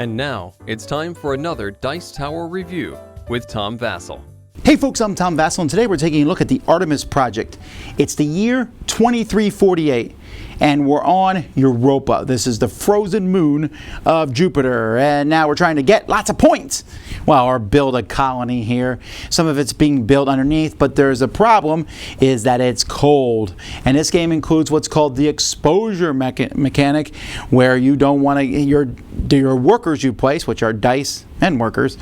And now, it's time for another Dice Tower review with Tom Vasel. Hey folks, I'm Tom Vasel, and today we're taking a look at the Artemis project. It's the year 2348, and we're on Europa. This is the frozen moon of Jupiter, and now we're trying to get lots of points. Well, or build a colony here. Some of it's being built underneath, but there's a problem, is that it's cold. And this game includes what's called the exposure mechanic, where you don't want to, your workers you place, which are dice and workers,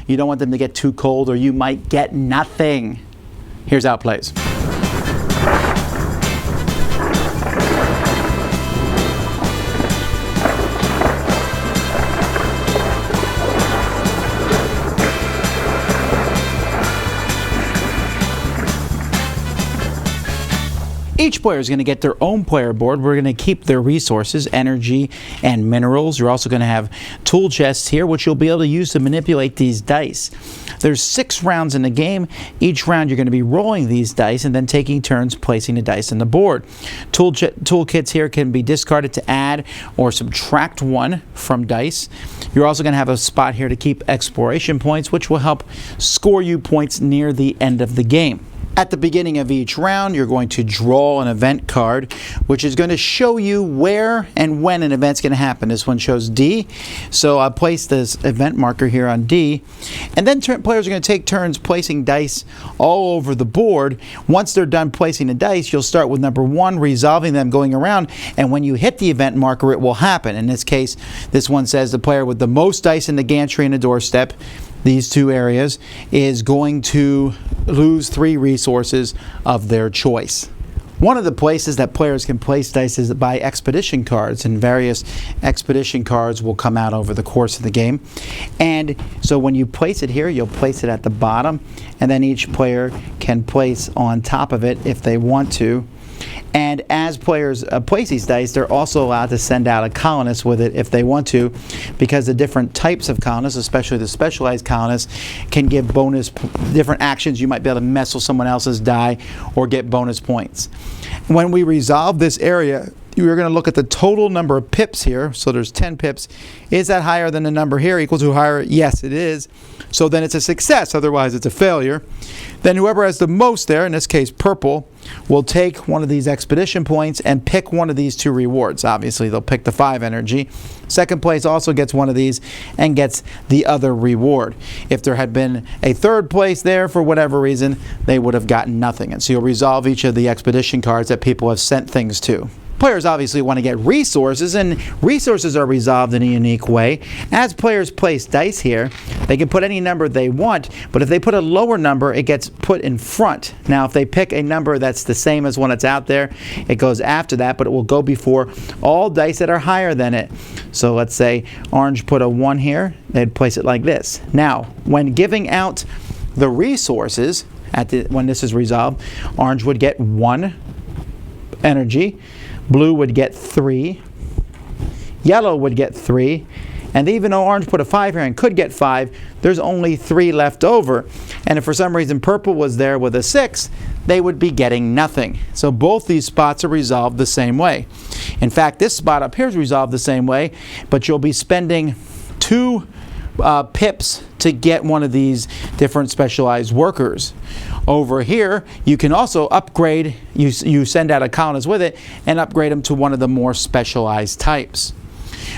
you don't want them to get too cold or you might get nothing. Here's how it plays. Each player is going to get their own player board. We're going to keep their resources, energy, and minerals. You're also going to have tool chests here, which you'll be able to use to manipulate these dice. There's 6 rounds in the game. Each round you're going to be rolling these dice and then taking turns placing the dice on the board. Toolkits here can be discarded to add or subtract 1 from dice. You're also going to have a spot here to keep exploration points, which will help score you points near the end of the game. At the beginning of each round, you're going to draw an event card, which is going to show you where and when an event's going to happen. This one shows D, so I'll place this event marker here on D. And then players are going to take turns placing dice all over the board. Once they're done placing the dice, you'll start with number 1, resolving them going around, and when you hit the event marker, it will happen. In this case, this one says the player with the most dice in the gantry and the doorstep, these 2 areas, is going to lose 3 resources of their choice. One of the places that players can place dice is by expedition cards, and various expedition cards will come out over the course of the game. And so when you place it here, you'll place it at the bottom, and then each player can place on top of it if they want to. And as players place these dice, they're also allowed to send out a colonist with it if they want to, because the different types of colonists, especially the specialized colonists, can give different actions. You might be able to mess with someone else's die or get bonus points. When we resolve this area, you're going to look at the total number of pips here. So there's 10 pips. Is that higher than the number here? Equal to higher? Yes, it is. So then it's a success. Otherwise, it's a failure. Then whoever has the most there, in this case purple, will take one of these expedition points and pick one of these 2 rewards. Obviously, they'll pick the 5 energy. Second place also gets one of these and gets the other reward. If there had been a 3rd place there for whatever reason, they would have gotten nothing. And so you'll resolve each of the expedition cards that people have sent things to. Players obviously want to get resources, and resources are resolved in a unique way. As players place dice here, they can put any number they want, but if they put a lower number, it gets put in front. Now, if they pick a number that's the same as one that's out there, it goes after that, but it will go before all dice that are higher than it. So let's say orange put a 1 here, they'd place it like this. Now, when giving out the resources, when this is resolved, orange would get 1 energy, blue would get 3, yellow would get 3, and even though orange put a 5 here and could get 5, there's only 3 left over. And if for some reason purple was there with a 6, they would be getting nothing. So both these spots are resolved the same way. In fact, this spot up here is resolved the same way, but you'll be spending 2 pips to get one of these different specialized workers. Over here, you can also upgrade, you send out a colonist with it, and upgrade them to one of the more specialized types.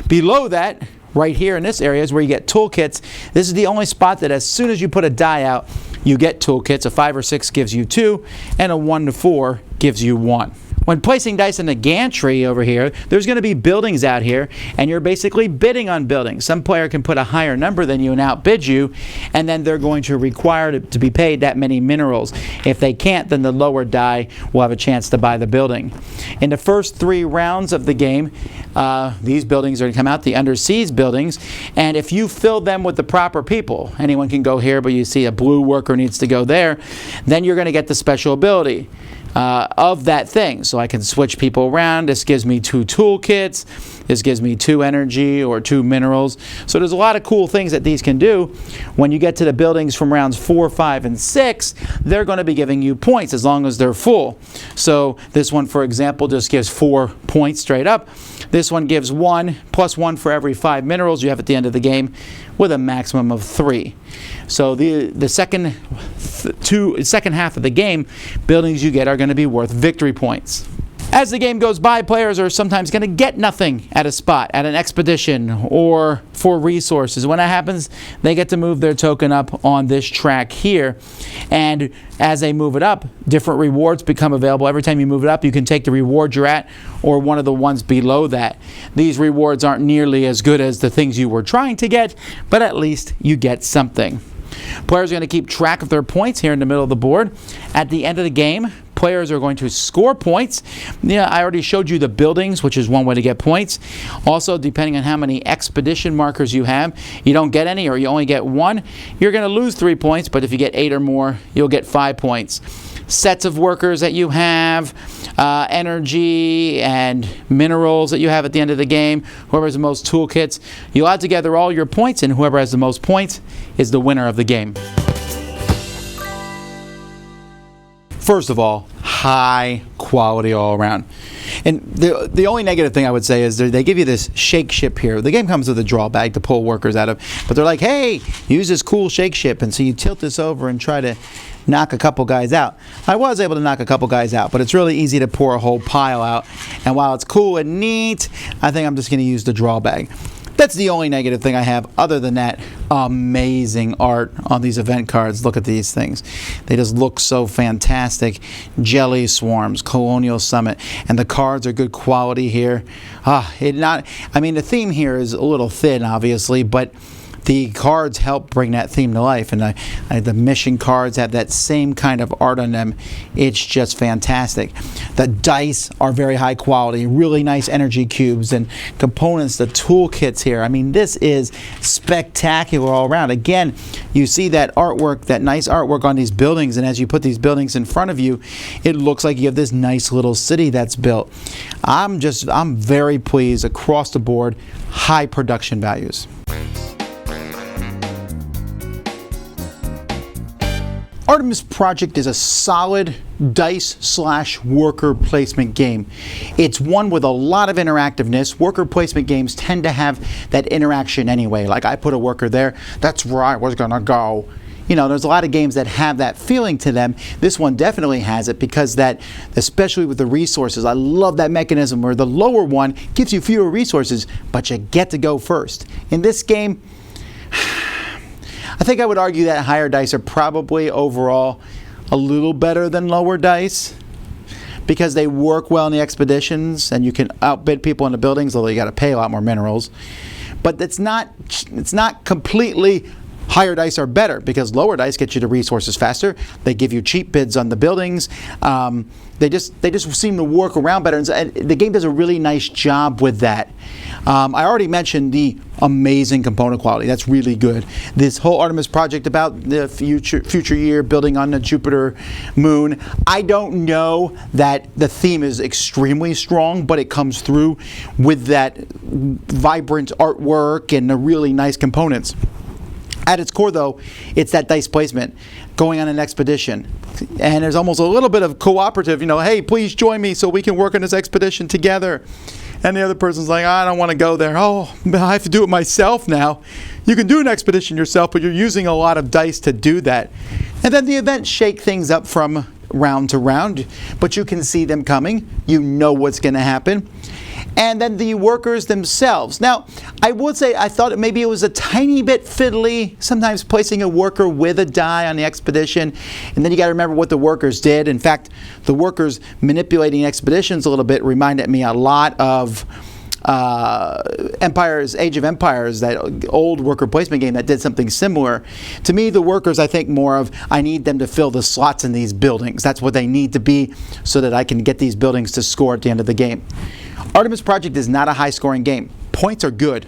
Below that, right here in this area is where you get toolkits. This is the only spot that as soon as you put a die out, you get toolkits. A 5 or 6 gives you 2, and a 1 to 4 gives you 1. When placing dice in the gantry over here, there's going to be buildings out here, and you're basically bidding on buildings. Some player can put a higher number than you and outbid you, and then they're going to require to be paid that many minerals. If they can't, then the lower die will have a chance to buy the building. In the first 3 rounds of the game, these buildings are going to come out, the underseas buildings, and if you fill them with the proper people, anyone can go here, but you see a blue worker needs to go there, then you're going to get the special ability. of that thing. So I can switch people around. This gives me 2 toolkits. This gives me 2 energy or 2 minerals. So there's a lot of cool things that these can do. When you get to the buildings from rounds 4, 5, and 6, they're going to be giving you points as long as they're full. So this one, for example, just gives 4 points straight up. This one gives 1 plus 1 for every 5 minerals you have at the end of the game, with a maximum of 3. So the second half of the game, buildings you get are going to be worth victory points. As the game goes by, players are sometimes going to get nothing at a spot, at an expedition, or for resources. When that happens, they get to move their token up on this track here. And as they move it up, different rewards become available. Every time you move it up, you can take the reward you're at or one of the ones below that. These rewards aren't nearly as good as the things you were trying to get, but at least you get something. Players are going to keep track of their points here in the middle of the board. At the end of the game, players are going to score points. Yeah, I already showed you the buildings, which is one way to get points. Also, depending on how many expedition markers you have, you don't get any or you only get 1, you're going to lose 3 points, but if you get 8 or more, you'll get 5 points. Sets of workers that you have, energy and minerals that you have at the end of the game, whoever has the most toolkits, you'll add together all your points, and whoever has the most points is the winner of the game. First of all, high quality all around. And the only negative thing I would say is they give you this shake ship here. The game comes with a draw bag to pull workers out of, but they're like, hey, use this cool shake ship. And so you tilt this over and try to knock a couple guys out. I was able to knock a couple guys out, but it's really easy to pour a whole pile out. And while it's cool and neat, I think I'm just going to use the draw bag. That's the only negative thing I have. Other than that, amazing art on these event cards. Look at these things. They just look so fantastic. Jelly Swarms, Colonial Summit, and the cards are good quality here. The theme here is a little thin, obviously, but the cards help bring that theme to life, and the mission cards have that same kind of art on them. It's just fantastic. The dice are very high quality, really nice energy cubes and components, the toolkits here. I mean, this is spectacular all around. Again, you see that artwork, that nice artwork on these buildings, and as you put these buildings in front of you, it looks like you have this nice little city that's built. I'm very pleased across the board. High production values. Artemis Project is a solid dice/worker placement game. It's one with a lot of interactiveness. Worker placement games tend to have that interaction anyway. Like, I put a worker there, that's where I was gonna go. You know, there's a lot of games that have that feeling to them. This one definitely has it because that, especially with the resources, I love that mechanism where the lower one gives you fewer resources, but you get to go first. In this game, I think I would argue that higher dice are probably overall a little better than lower dice because they work well in the expeditions and you can outbid people in the buildings, although you got to pay a lot more minerals. But it's not completely higher dice are better because lower dice get you the resources faster. They give you cheap bids on the buildings. They just seem to work around better, and the game does a really nice job with that. I already mentioned the amazing component quality. That's really good. This whole Artemis project about the future year building on the Jupiter moon, I don't know that the theme is extremely strong, but it comes through with that vibrant artwork and the really nice components. At its core, though, it's that dice placement, going on an expedition. And there's almost a little bit of cooperative, hey, please join me so we can work on this expedition together. And the other person's like, I don't want to go there. Oh, I have to do it myself now. You can do an expedition yourself, but you're using a lot of dice to do that. And then the events shake things up from round to round, but you can see them coming. You know what's going to happen. And then the workers themselves. Now, I would say I thought maybe it was a tiny bit fiddly, sometimes placing a worker with a die on the expedition. And then you got to remember what the workers did. In fact, the workers manipulating expeditions a little bit reminded me a lot of Age of Empires, that old worker placement game that did something similar. To me, the workers, I think more of, I need them to fill the slots in these buildings. That's what they need to be so that I can get these buildings to score at the end of the game. Artemis Project is not a high-scoring game. Points are good.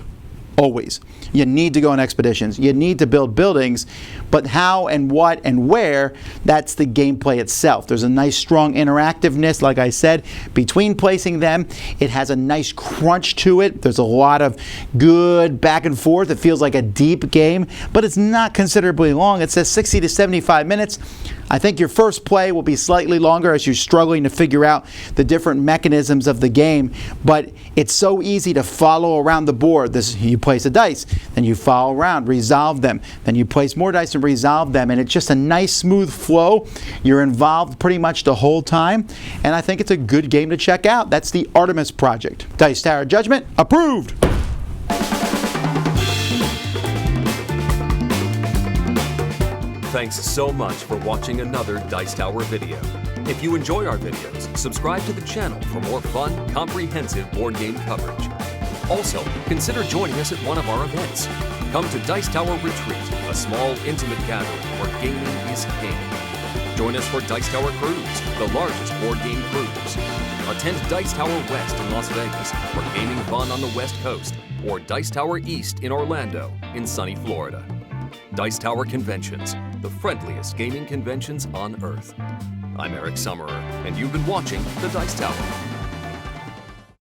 Always. You need to go on expeditions. You need to build buildings, but how and what and where, that's the gameplay itself. There's a nice strong interactiveness, like I said, between placing them. It has a nice crunch to it. There's a lot of good back and forth. It feels like a deep game, but it's not considerably long. It says 60 to 75 minutes. I think your first play will be slightly longer as you're struggling to figure out the different mechanisms of the game, but it's so easy to follow around the board. You place a dice, then you follow around, resolve them, then you place more dice and resolve them, and it's just a nice smooth flow. You're involved pretty much the whole time, and I think it's a good game to check out. That's the Artemis project. Dice Tower Judgment approved. Thanks so much for watching another Dice Tower video. If you enjoy our videos, subscribe to the channel for more fun, comprehensive board game coverage. Also, consider joining us at one of our events. Come to Dice Tower Retreat, a small, intimate gathering where gaming is king. Join us for Dice Tower Cruise, the largest board game cruise. Attend Dice Tower West in Las Vegas for gaming fun on the West Coast, or Dice Tower East in Orlando in sunny Florida. Dice Tower Conventions, the friendliest gaming conventions on Earth. I'm Eric Summerer, and you've been watching The Dice Tower.